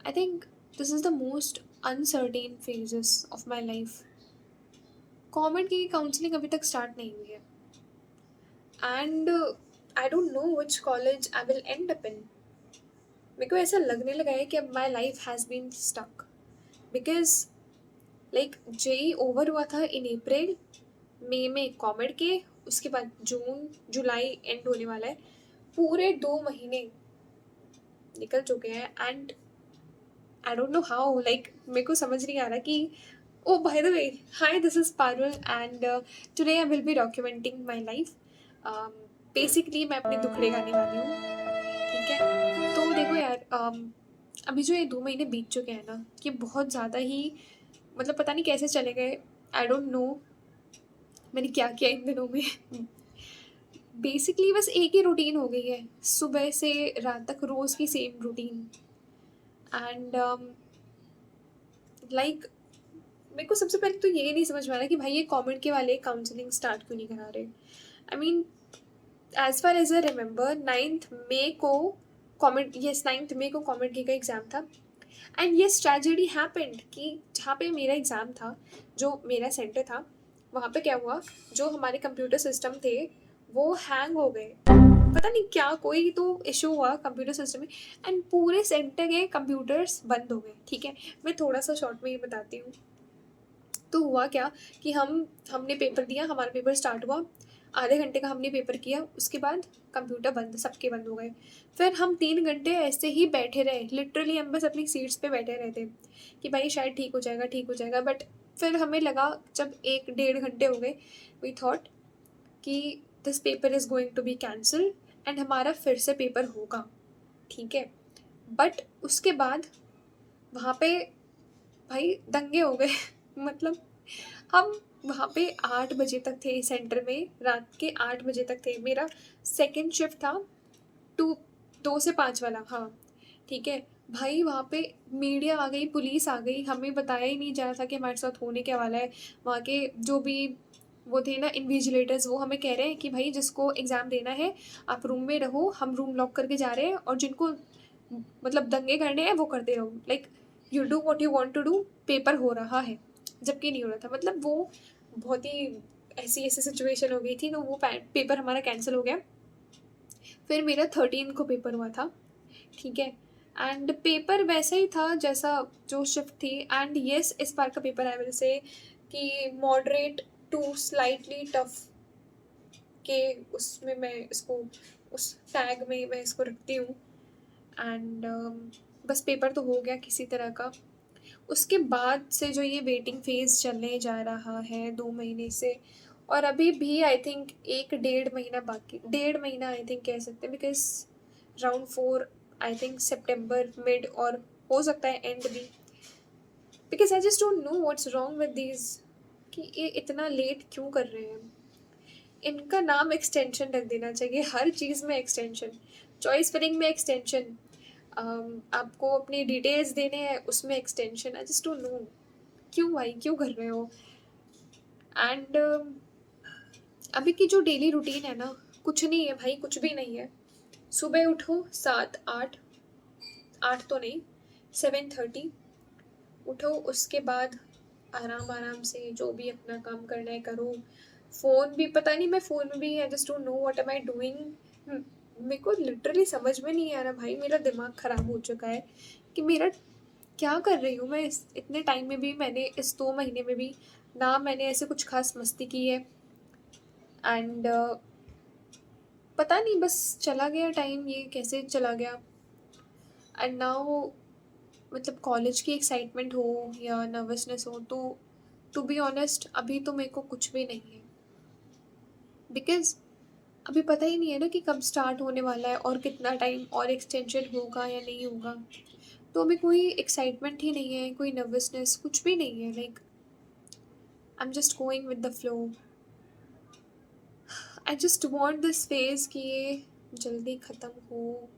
I think this is the most uncertain phases of my life. COMEDK की counselling अभी तक start नहीं हुई है, and I don't know which college I will end up in. मेरे को ऐसा लगने लगा है कि अब my life has been stuck, because like JEE over हुआ था इन अप्रैल, मई में कॉमेड के, उसके बाद जून जुलाई एंड होने वाला है। पूरे 2 महीने निकल चुके हैं, and I don't know how, like मेरे को समझ नहीं आ रहा कि oh by the way, hi this is Parul, and today I will be documenting my life. Basically मैं अपने दुखड़े गाने वाली हूँ, ठीक है। तो देखो यार, अभी जो ये 2 महीने बीत चुके हैं ना, ये बहुत ज़्यादा ही, मतलब पता नहीं कैसे चले गए। आई डोंट नो मैंने क्या किया इन दिनों में। बेसिकली बस एक ही रूटीन हो गई है, सुबह से रात तक रोज़ की सेम रूटीन। एंड लाइक मेरे को सबसे पहले तो ये नहीं समझ में आ रहा कि भाई ये कॉमेड के वाले काउंसलिंग स्टार्ट क्यों नहीं करा रहे। I mean, as far as I remember 9 मई को कॉमेड, यस 9 मई को कॉमेड का एग्ज़ाम था। एंड यस ट्रेजेडी हैपेंड कि जहाँ पे मेरा एग्ज़ाम था, जो मेरा सेंटर था, वहाँ पे क्या हुआ, जो हमारे कंप्यूटर सिस्टम थे वो हैंग हो गए। पता नहीं क्या कोई तो इशू हुआ कंप्यूटर सिस्टम में, एंड पूरे सेंटर के कंप्यूटर्स बंद हो गए, ठीक है। मैं थोड़ा सा शॉर्ट में ये बताती हूँ। तो हुआ क्या कि हमने पेपर दिया, हमारा पेपर स्टार्ट हुआ, आधे घंटे का हमने पेपर किया, उसके बाद कंप्यूटर बंद, सबके बंद हो गए। फिर हम 3 घंटे ऐसे ही बैठे रहे, लिटरली हम बस अपनी सीट्स पे बैठे रहे थे कि भाई शायद ठीक हो जाएगा, ठीक हो जाएगा। बट फिर हमें लगा, जब 1 डेढ़ घंटे हो गए, वी थॉट कि this paper is going to be cancel, and हमारा फिर से पेपर होगा, ठीक है। बट उसके बाद वहाँ पे भाई दंगे हो गए। मतलब हम वहाँ पे 8 बजे तक थे सेंटर में, रात के 8 बजे तक थे। मेरा सेकंड शिफ्ट था, 2 से 5 वाला, हाँ, ठीक है। भाई वहाँ पे मीडिया आ गई, पुलिस आ गई, हमें बताया ही नहीं जा रहा था कि हमारे साथ होने क्या वाला है। वहाँ के जो भी वो थे ना इन्विजिलेटर्स, वो हमें कह रहे हैं कि भाई जिसको एग्ज़ाम देना है आप रूम में रहो, हम रूम लॉक करके जा रहे हैं, और जिनको मतलब दंगे करने हैं वो करते रहो, like you do what you want to do, paper हो रहा है। जबकि नहीं हो रहा था, मतलब वो बहुत ही ऐसी ऐसी सिचुएशन हो गई थी, तो वो पेपर हमारा कैंसिल हो गया। फिर मेरा 13 को पेपर हुआ था, ठीक है। एंड पेपर वैसा ही था जैसा जो शिफ्ट थी, एंड यस इस बार का पेपर आई विल से कि मॉडरेट टू स्लाइटली टफ के उसमें मैं इसको, उस टैग में मैं इसको रखती हूँ। एंड बस पेपर तो हो गया किसी तरह का। उसके बाद से जो ये वेटिंग फेज़ चलने जा रहा है 2 महीने से, और अभी भी आई थिंक 1 डेढ़ महीना बाकी, 1.5 महीना आई थिंक कह सकते हैं, because round 4 I think September mid, और हो सकता है एंड भी। Because I just don't know what's wrong with these, कि ये इतना लेट क्यों कर रहे हैं। इनका नाम एक्सटेंशन रख देना चाहिए, हर चीज़ में एक्सटेंशन, चॉइस फिलिंग में एक्सटेंशन, आपको अपनी डिटेल्स देने हैं उसमें extension. I just don't know क्यों भाई, क्यों कर रहे हो। एंड अभी की जो डेली रूटीन है ना, कुछ नहीं है भाई, कुछ भी नहीं है। सुबह उठो 7 8, 8 तो नहीं, 7:30 उठो, उसके बाद आराम आराम से जो भी अपना काम करना है करो। फ़ोन भी पता नहीं, मैं फ़ोन में भी I just don't know what am I doing. मेरे को लिटरली समझ में नहीं आ रहा भाई, मेरा दिमाग ख़राब हो चुका है कि मेरा क्या कर रही हूँ मैं। इस इतने टाइम में भी, मैंने इस 2 महीने में भी ना मैंने ऐसे कुछ खास मस्ती की है। एंड पता नहीं बस चला गया टाइम, ये कैसे चला गया। एंड नाउ मतलब कॉलेज की एक्साइटमेंट हो या नर्वसनेस हो, तो टू बी ऑनेस्ट अभी तो मेरे को कुछ भी नहीं है, बिकॉज अभी पता ही नहीं है ना कि कब स्टार्ट होने वाला है, और कितना टाइम और एक्सटेंशन होगा या नहीं होगा। तो अभी कोई एक्साइटमेंट ही नहीं है, कोई नर्वसनेस, कुछ भी नहीं है। Like I am just going with the flow. I just want this phase कि ये जल्दी ख़त्म हो।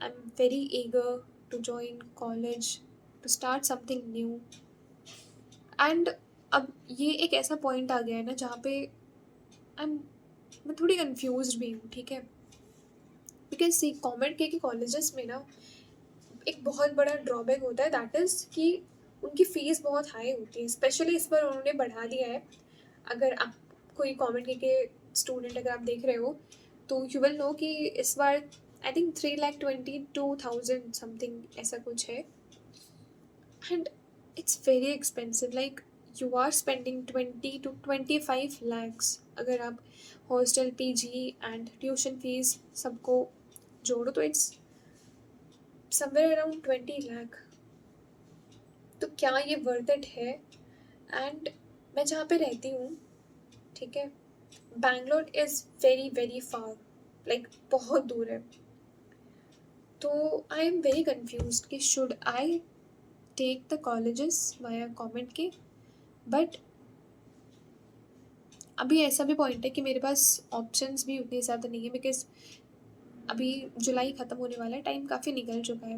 I am very eager to join college, to start something new. And अब ये एक ऐसा पॉइंट आ गया है ना जहाँ पे आई एम, मैं थोड़ी कंफ्यूज भी हूँ, ठीक है। बिकॉज सी कॉमेड के कॉलेजेस में ना, एक बहुत बड़ा ड्रॉबैक होता है, दैट इज़ कि उनकी फ़ीस बहुत हाई होती है, स्पेशली इस बार उन्होंने बढ़ा दिया है। अगर आप कोई कॉमेडी के स्टूडेंट अगर आप देख रहे हो तो यू विल नो कि इस बार आई थिंक 3,22,000 समथिंग ऐसा कुछ है। And it's very expensive, like you are spending 20 to 25 lakhs। अगर आप hostel, PG and tuition fees सबको जोड़ो तो इट्स समवेयर अराउंड 20 लाख। तो क्या ये वर्थ इट है? एंड मैं जहाँ पे रहती हूँ, ठीक है, Bangalore is very very far, like बहुत दूर है। तो आई एम वेरी कन्फ्यूज कि should I take the colleges via कॉमेंट के। बट अभी ऐसा भी पॉइंट है कि मेरे पास ऑप्शंस भी उतने ज़्यादा नहीं है, बिकॉज अभी जुलाई ख़त्म होने वाला है, टाइम काफ़ी निकल चुका है।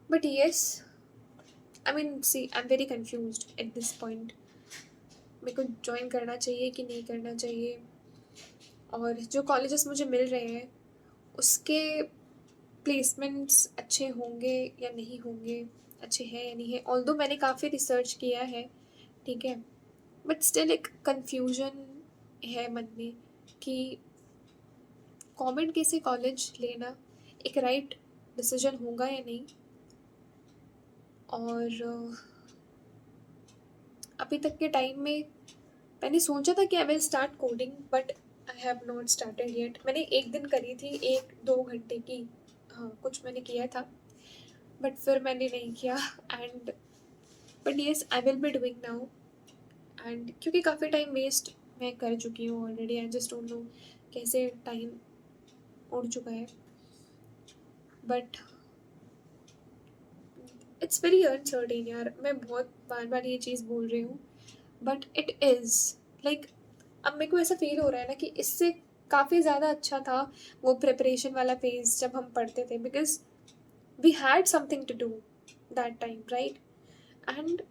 But yes, I mean see I am very confuse at this point. मेरे को ज्वाइन करना चाहिए कि नहीं करना चाहिए, और जो कॉलेजेस मुझे मिल रहे हैं उसके प्लेसमेंट्स अच्छे होंगे या नहीं होंगे, अच्छे हैं या नहीं है। ऑल्दो मैंने काफ़ी रिसर्च किया है, ठीक है, बट स्टिल एक कन्फ्यूजन है मन में कि कॉमेंट के से कॉलेज लेना एक राइट डिसीजन होगा या नहीं। और अभी तक के टाइम में मैंने सोचा था कि I will start coding, but I have not started yet. मैंने एक दिन करी थी, 1-2 घंटे की, हाँ कुछ मैंने किया था, बट फिर मैंने नहीं किया। And but yes I will be doing now. And क्योंकि काफ़ी टाइम वेस्ट मैं कर चुकी हूँ already, I just don't know कैसे टाइम उड़ चुका है। बट इट्स वेरी अनसर्टेन यार, मैं बहुत बार बार ये चीज़ बोल रही हूँ, बट इट इज़ लाइक अब मेरे को ऐसा फील हो रहा है ना कि इससे काफ़ी ज़्यादा अच्छा था वो प्रिपरेशन वाला फेज जब हम पढ़ते थे, because we had something to do that time, right. And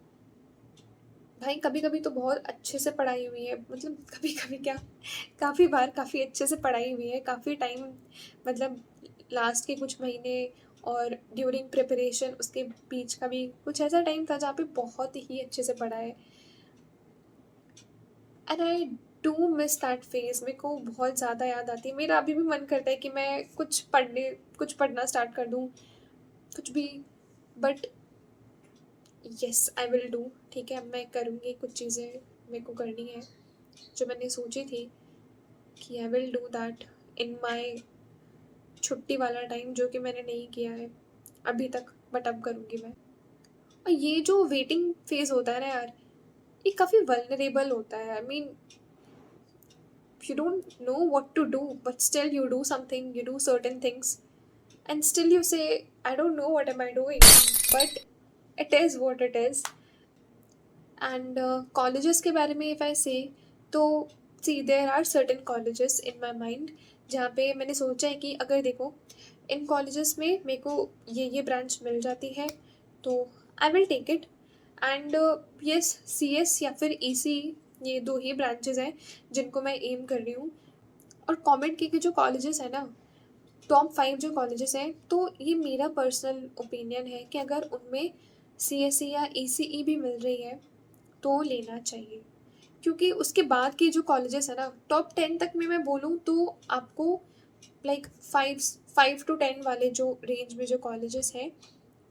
भाई कभी कभी तो बहुत अच्छे से पढ़ाई हुई है, मतलब कभी कभी क्या, काफ़ी बार काफ़ी अच्छे से पढ़ाई हुई है, काफ़ी टाइम, मतलब लास्ट के कुछ महीने और ड्यूरिंग प्रिपरेशन उसके बीच का भी कुछ ऐसा टाइम था जहाँ पे बहुत ही अच्छे से पढ़ा है। And I do miss that phase, मेरे को बहुत ज़्यादा याद आती है। मेरा अभी भी मन करता है कि मैं कुछ पढ़ना स्टार्ट कर दूँ, कुछ भी। But yes I will do, ठीक है, मैं करूँगी कुछ चीज़ें मेरे को करनी है जो मैंने सोची थी कि I will do that in my छुट्टी वाला टाइम, जो कि मैंने नहीं किया है अभी तक, बट अब करूँगी मैं। और ये जो वेटिंग फेज होता है ना यार, ये काफ़ी वल्नरेबल होता है। I mean you don't know what to do, but still you do something, you do certain things, and still you say I don't know what am I doing, but it is what it is. And colleges के बारे में if I say, तो see there are certain colleges in my mind जहाँ पे मैंने सोचा है कि अगर देखो इन कॉलेजेस में मेरे को ये ब्रांच मिल जाती है तो I will take it. And yes, C S या फिर ई सी, ये दो ही ब्रांचेज हैं जिनको मैं एम कर रही हूँ। और कॉमेंट के जो कॉलेजेस हैं ना, टॉप 5 जो कॉलेजेस हैं, तो ये मेरा पर्सनल ओपिनियन है कि अगर उनमें सी एस सी या ई सी ई भी मिल रही है तो लेना चाहिए। क्योंकि उसके बाद के जो कॉलेजेस है ना, टॉप 10 तक में मैं बोलूँ तो आपको लाइक 5 to 10 वाले जो रेंज में जो कॉलेजेस हैं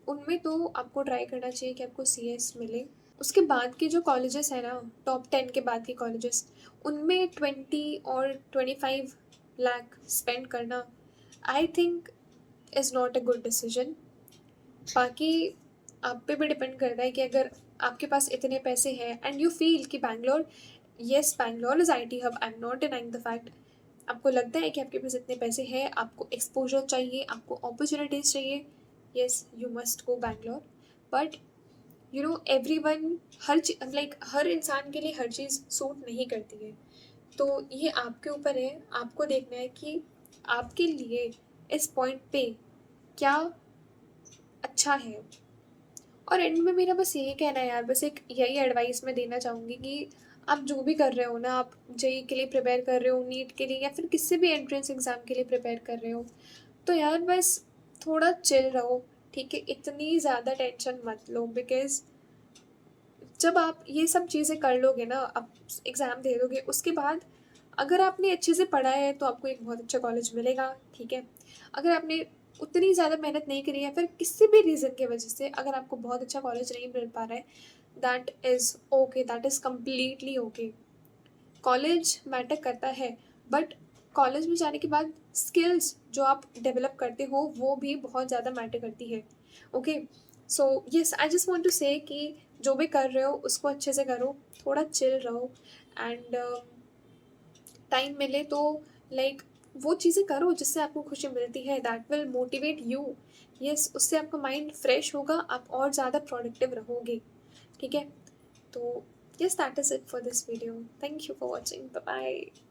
उनमें तो आपको ट्राई करना चाहिए कि आपको सी एस मिले। उसके बाद के जो कॉलेजेस हैं ना, टॉप 10 के बाद के कॉलेजेस, उनमें 20 और 25 लाख स्पेंड करना I think is not a good decision. बाकी आप पे भी डिपेंड करता है कि अगर आपके पास इतने पैसे हैं एंड यू फील कि Bangalore, yes Bangalore is I T hub, I am not denying the fact, आपको लगता है कि आपके पास इतने पैसे हैं, आपको एक्सपोजर चाहिए, आपको अपॉर्चुनिटीज़ चाहिए, yes you must go Bangalore. But you know everyone, हर इंसान के लिए हर चीज़ सूट नहीं करती है। तो ये आपके ऊपर है, आपको देखना है कि आपके लिए इस पॉइंट पे क्या अच्छा है। और एंड में मेरा बस यही कहना है यार, बस एक यही एडवाइस मैं देना चाहूँगी कि आप जो भी कर रहे हो ना, आप जेई के लिए प्रिपेयर कर रहे हो, नीट के लिए, या फिर किसी भी एंट्रेंस एग्ज़ाम के लिए प्रिपेयर कर रहे हो, तो यार बस थोड़ा चिल रहो, ठीक है? इतनी ज़्यादा टेंशन मत लो, बिकॉज़ जब आप ये सब चीज़ें कर लोगे ना, आप एग्ज़ाम दे दोगे, उसके बाद अगर आपने अच्छे से पढ़ा है तो आपको एक बहुत अच्छा कॉलेज मिलेगा, ठीक है? अगर आपने उतनी ज़्यादा मेहनत नहीं करी है, फिर किसी भी रीज़न की वजह से अगर आपको बहुत अच्छा कॉलेज नहीं मिल पा रहा है, that is okay, that is completely okay. College matter करता है, बट कॉलेज में जाने के बाद स्किल्स जो आप डेवलप करते हो वो भी बहुत ज़्यादा मैटर करती है। Okay, so yes, I just want to say कि जो भी कर रहे हो उसको अच्छे से करो, थोड़ा चिल रहो, एंड टाइम मिले तो लाइक वो चीज़ें करो जिससे आपको खुशी मिलती है, that will motivate you. Yes, उससे आपका माइंड फ्रेश होगा, आप और ज़्यादा प्रोडक्टिव रहोगे, ठीक है? तो yes, that is it for this video. Thank you for watching. Bye bye.